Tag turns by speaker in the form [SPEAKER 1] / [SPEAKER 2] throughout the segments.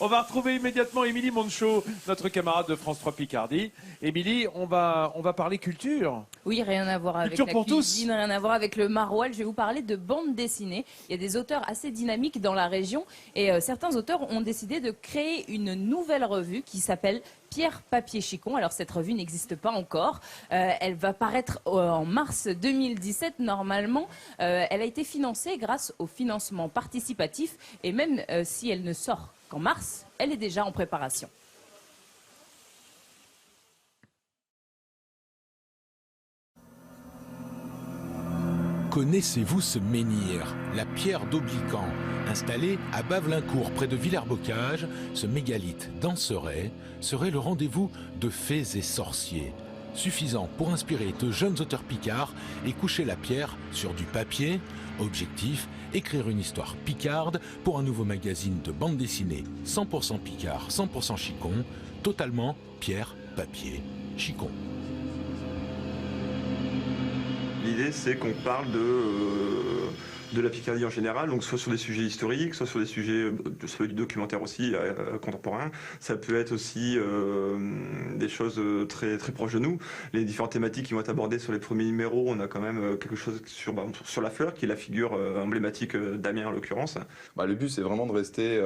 [SPEAKER 1] On va retrouver immédiatement Émilie Monchot, notre camarade de France 3 Picardie. Émilie, on va parler culture.
[SPEAKER 2] Oui, rien à voir avec
[SPEAKER 1] culture
[SPEAKER 2] la
[SPEAKER 1] pour
[SPEAKER 2] cuisine,
[SPEAKER 1] tous.
[SPEAKER 2] rien à voir avec le maroilles. Je vais vous parler de bande dessinée. Il y a des auteurs assez dynamiques dans la région et certains auteurs ont décidé de créer une nouvelle revue qui s'appelle Pierre Papier Chicon. Alors cette revue n'existe pas encore. Elle va paraître en mars 2017 normalement. Elle a été financée grâce au financement participatif et même si elle ne sort qu'en mars, elle est déjà en préparation.
[SPEAKER 3] Connaissez-vous ce menhir, la pierre d'Obliquant? Installé à Bavelincourt, près de Villers-Bocage, ce mégalithe danseret serait le rendez-vous de fées et sorciers. Suffisant pour inspirer de jeunes auteurs picards et coucher la pierre sur du papier. Objectif, écrire une histoire picarde pour un nouveau magazine de bande dessinée 100% picard, 100% chicon, totalement pierre, papier, chicon.
[SPEAKER 4] L'idée, c'est qu'on parle de la Picardie en général, donc soit sur des sujets historiques, soit sur des sujets du documentaire aussi contemporain. Ça peut être aussi des choses très, très proches de nous. Les différentes thématiques qui vont être abordées sur les premiers numéros, on a quand même quelque chose sur la fleur, qui est la figure emblématique d'Amiens en l'occurrence.
[SPEAKER 5] Le but, c'est vraiment de rester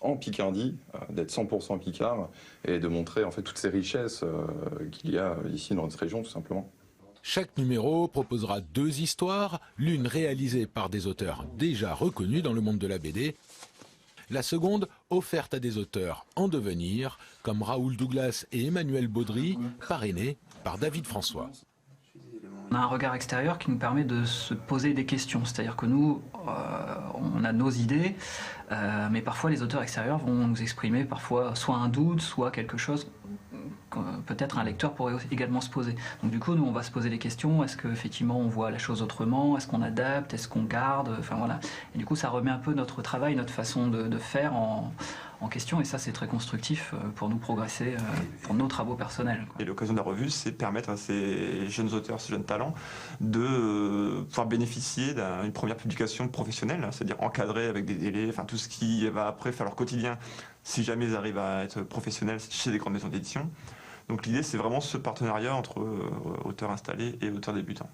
[SPEAKER 5] en Picardie, d'être 100% picard et de montrer en fait toutes ces richesses qu'il y a ici dans notre région, tout simplement.
[SPEAKER 3] Chaque numéro proposera 2 histoires, l'une réalisée par des auteurs déjà reconnus dans le monde de la BD, la seconde offerte à des auteurs en devenir, comme Raoul Douglas et Emmanuel Baudry, parrainés par David François.
[SPEAKER 6] On a un regard extérieur qui nous permet de se poser des questions, c'est-à-dire que nous, on a nos idées, mais parfois les auteurs extérieurs vont nous exprimer parfois soit un doute, soit quelque chose que peut-être un lecteur pourrait également se poser. Donc du coup, nous, on va se poser des questions, est-ce qu'effectivement on voit la chose autrement, est-ce qu'on adapte, est-ce qu'on garde, enfin voilà. Et du coup, ça remet un peu notre travail, notre façon de faire en question, et ça c'est très constructif pour nous progresser, pour nos travaux personnels.
[SPEAKER 4] Et l'occasion de la revue, c'est permettre à ces jeunes auteurs, ces jeunes talents, de pouvoir bénéficier d'une première publication professionnelle, c'est-à-dire encadrée avec des délais, enfin tout ce qui va après faire leur quotidien, si jamais ils arrivent à être professionnels chez des grandes maisons d'édition. Donc l'idée, c'est vraiment ce partenariat entre auteurs installés et auteurs débutants.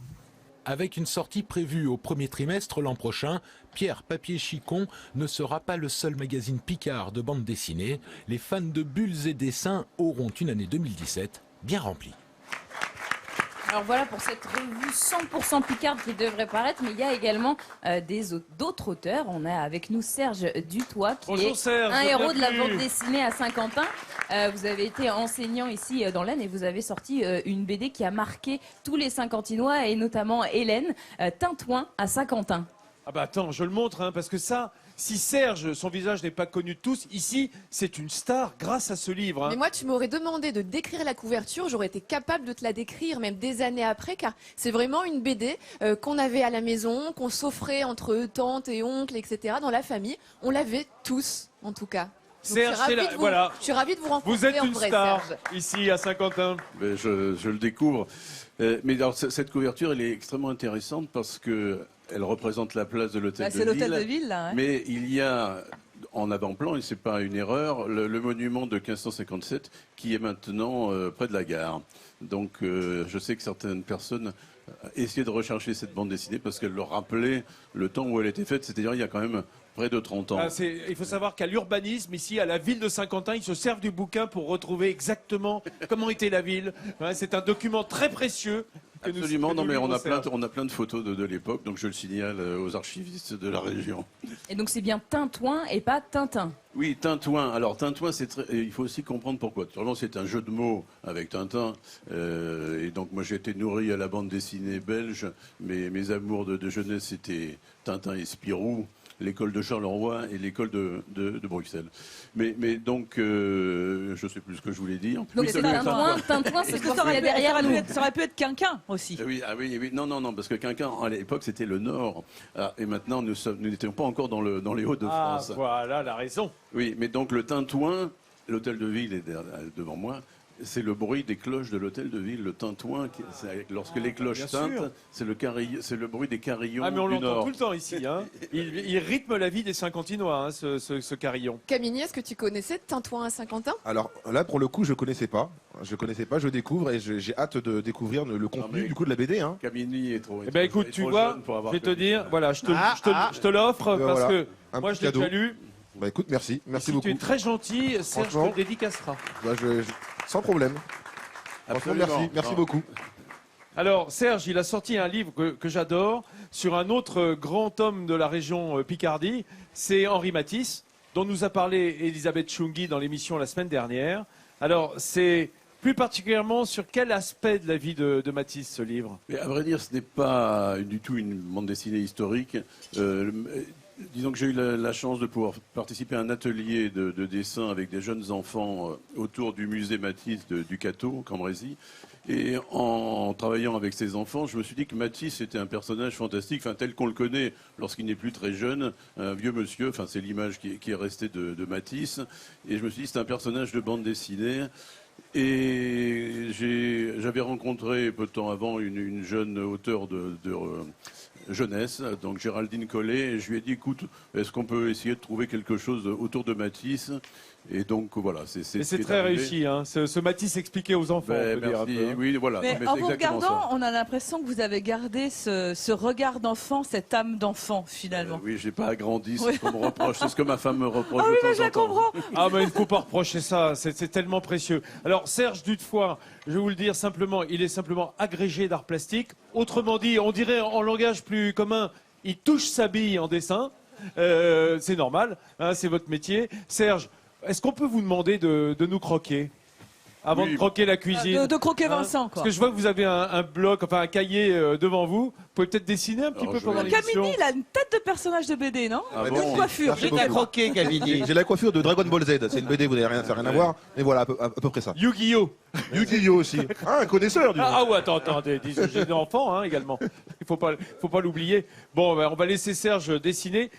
[SPEAKER 3] Avec une sortie prévue au premier trimestre l'an prochain, Pierre Papier Chicon ne sera pas le seul magazine picard de bande dessinée. Les fans de bulles et dessins auront une année 2017 bien remplie.
[SPEAKER 2] Alors voilà pour cette revue 100% picarde qui devrait paraître, mais il y a également d'autres auteurs. On a avec nous Serge Dutoit, qui
[SPEAKER 1] Bonjour,
[SPEAKER 2] est
[SPEAKER 1] Serge,
[SPEAKER 2] un héros de la
[SPEAKER 1] bienvenue.
[SPEAKER 2] bande dessinée à Saint-Quentin. Vous avez été enseignant ici dans l'Aisne et vous avez sorti une BD qui a marqué tous les Saint-Quentinois et notamment Hélène, Tintouin à Saint-Quentin.
[SPEAKER 1] Ah bah attends, je le montre, parce que ça, si Serge, son visage n'est pas connu de tous, ici, c'est une star grâce à ce livre.
[SPEAKER 7] Mais moi, tu m'aurais demandé de décrire la couverture, j'aurais été capable de te la décrire, même des années après, car c'est vraiment une BD qu'on avait à la maison, qu'on s'offrait entre tantes et oncles, etc., dans la famille. On l'avait tous, en tout cas. Donc,
[SPEAKER 1] Serge, c'est là, voilà.
[SPEAKER 7] Je suis ravie de vous rencontrer.
[SPEAKER 1] Vous êtes
[SPEAKER 7] en
[SPEAKER 1] une
[SPEAKER 7] vrai,
[SPEAKER 1] star,
[SPEAKER 7] Serge.
[SPEAKER 1] ici, à Saint-Quentin.
[SPEAKER 8] Je le découvre. Mais alors, cette couverture, elle est extrêmement intéressante parce que elle représente la place de l'hôtel de ville.
[SPEAKER 9] C'est l'hôtel de ville, là. Ouais.
[SPEAKER 8] Mais il y a en avant-plan, et c'est pas une erreur, le monument de 1557 qui est maintenant près de la gare. Donc je sais que certaines personnes essayaient de rechercher cette bande dessinée parce qu'elle leur rappelait le temps où elle était faite, c'est-à-dire il y a quand même près de 30 ans.
[SPEAKER 1] Il faut savoir qu'à l'urbanisme, ici, à la ville de Saint-Quentin, ils se servent du bouquin pour retrouver exactement comment était la ville. C'est un document très précieux.
[SPEAKER 8] Absolument, non mais on a plein de photos de l'époque, donc je le signale aux archivistes de la région.
[SPEAKER 2] Et donc c'est bien Tintouin et pas Tintin.
[SPEAKER 8] Oui, Tintouin. Alors Tintouin, il faut aussi comprendre pourquoi. Vraiment, c'est un jeu de mots avec Tintin. Et donc moi j'ai été nourri à la bande dessinée belge. Mes amours de jeunesse, c'était Tintin et Spirou, l'école de Charleroi et l'école de Bruxelles. Mais donc, je ne sais plus ce que je voulais dire.
[SPEAKER 2] Donc c'est Tintouin, c'est ce qu'il y a derrière nous.
[SPEAKER 9] Ça aurait pu être Quinquin aussi.
[SPEAKER 8] Oui, non, parce que Quinquin, à l'époque, c'était le Nord. Et maintenant, nous n'étions pas encore dans les Hauts-de-France.
[SPEAKER 1] Ah, voilà la raison.
[SPEAKER 8] Oui, mais donc le Tintouin, l'hôtel de ville est devant moi, c'est le bruit des cloches de l'hôtel de ville, le tintouin. Lorsque les cloches
[SPEAKER 1] bien
[SPEAKER 8] tintent,
[SPEAKER 1] sûr.
[SPEAKER 8] c'est le bruit des carillons
[SPEAKER 1] Ah mais on
[SPEAKER 8] du
[SPEAKER 1] l'entend
[SPEAKER 8] Nord.
[SPEAKER 1] tout le temps ici. Hein. Il rythme la vie des Saint-Quentinois, hein, ce carillon.
[SPEAKER 7] Camille, est-ce que tu connaissais Tintouin à Saint-Quentin?
[SPEAKER 10] Alors là, pour le coup, je connaissais pas. Je découvre et j'ai hâte de découvrir le contenu
[SPEAKER 8] mais-
[SPEAKER 10] du coup de la BD. Hein.
[SPEAKER 8] Camini est trop.
[SPEAKER 1] Eh ben écoute, tu vois, je vais te dire, voilà, je te l'offre parce
[SPEAKER 10] voilà,
[SPEAKER 1] que
[SPEAKER 10] un
[SPEAKER 1] moi
[SPEAKER 10] petit
[SPEAKER 1] je l'ai
[SPEAKER 10] cadeau.
[SPEAKER 1] déjà lu.
[SPEAKER 10] Bah écoute, merci
[SPEAKER 1] Si tu
[SPEAKER 10] beaucoup.
[SPEAKER 1] es très gentil, Serge te
[SPEAKER 10] Franchement.
[SPEAKER 1] le dédicacera.
[SPEAKER 10] Bah, sans problème. Franchement,
[SPEAKER 8] Absolument.
[SPEAKER 10] merci
[SPEAKER 8] Non.
[SPEAKER 10] beaucoup.
[SPEAKER 1] Alors, Serge, il a sorti un livre que j'adore sur un autre grand homme de la région Picardie. C'est Henri Matisse, dont nous a parlé Elisabeth Chungui dans l'émission la semaine dernière. Alors, c'est plus particulièrement sur quel aspect de la vie de Matisse, ce livre?
[SPEAKER 8] Mais à vrai dire, ce n'est pas du tout une bande dessinée historique. Disons que j'ai eu la chance de pouvoir participer à un atelier de dessin avec des jeunes enfants autour du musée Matisse du Cateau, Cambrésis. Et en travaillant avec ces enfants, je me suis dit que Matisse était un personnage fantastique, enfin, tel qu'on le connaît lorsqu'il n'est plus très jeune, un vieux monsieur, enfin, c'est l'image qui est restée de Matisse. Et je me suis dit, c'est un personnage de bande dessinée. Et j'avais rencontré peu de temps avant une jeune auteure de jeunesse, donc Géraldine Collet, et je lui ai dit, écoute, est-ce qu'on peut essayer de trouver quelque chose autour de Matisse? Et donc voilà, c'est
[SPEAKER 1] Et
[SPEAKER 8] ce
[SPEAKER 1] c'est
[SPEAKER 8] qui est
[SPEAKER 1] très
[SPEAKER 8] arrivé.
[SPEAKER 1] réussi, hein, ce Matisse expliqué aux enfants.
[SPEAKER 8] Ben,
[SPEAKER 1] on peut dire un
[SPEAKER 8] merci.
[SPEAKER 1] peu, hein.
[SPEAKER 8] Oui, voilà.
[SPEAKER 9] Mais
[SPEAKER 8] Non, mais
[SPEAKER 9] en
[SPEAKER 8] c'est
[SPEAKER 9] vous
[SPEAKER 8] exactement
[SPEAKER 9] regardant,
[SPEAKER 8] ça.
[SPEAKER 9] on a l'impression que vous avez gardé ce regard d'enfant, cette âme d'enfant, finalement.
[SPEAKER 8] Oui, j'ai pas agrandi, c'est
[SPEAKER 9] Oui.
[SPEAKER 8] ce qu'on me reproche, c'est ce que ma femme me reproche.
[SPEAKER 9] Ah oui,
[SPEAKER 8] de
[SPEAKER 9] mais
[SPEAKER 8] temps
[SPEAKER 9] je
[SPEAKER 8] en
[SPEAKER 9] la
[SPEAKER 8] temps.
[SPEAKER 9] comprends.
[SPEAKER 1] Ah, mais il ne faut pas reprocher ça, c'est tellement précieux. Alors, Serge Dutefoy, je vais vous le dire simplement, il est simplement agrégé d'art plastique. Autrement dit, on dirait en langage plus commun, il touche sa bille en dessin. C'est normal, hein, c'est votre métier. Serge, est-ce qu'on peut vous demander de nous croquer avant
[SPEAKER 8] Oui.
[SPEAKER 1] de croquer la cuisine?
[SPEAKER 9] De croquer
[SPEAKER 1] Hein,
[SPEAKER 9] Vincent, quoi.
[SPEAKER 1] Parce que je vois que vous avez un bloc, enfin un cahier devant vous. Vous pouvez peut-être dessiner un petit
[SPEAKER 8] Alors,
[SPEAKER 1] peu
[SPEAKER 8] je
[SPEAKER 1] pendant
[SPEAKER 8] vais-
[SPEAKER 1] l'émission.
[SPEAKER 9] Camini, il a une tête de personnage de BD, non?
[SPEAKER 8] Ah
[SPEAKER 10] Ouais,
[SPEAKER 8] bon
[SPEAKER 10] merci.
[SPEAKER 9] coiffure.
[SPEAKER 10] Merci
[SPEAKER 11] J'ai qu'à
[SPEAKER 10] beaucoup.
[SPEAKER 11] croquer, Camini.
[SPEAKER 10] J'ai la coiffure de Dragon Ball Z. C'est une BD, vous n'avez rien, ça n'a rien à voir. Mais voilà, à peu près ça.
[SPEAKER 1] Yu-Gi-Oh!
[SPEAKER 10] Yu-Gi-Oh aussi. Ah, un connaisseur, du
[SPEAKER 1] Ah ouais, attends, j'ai des enfants hein, également. Il faut pas l'oublier. Bon, ben, on va laisser Serge dessiner.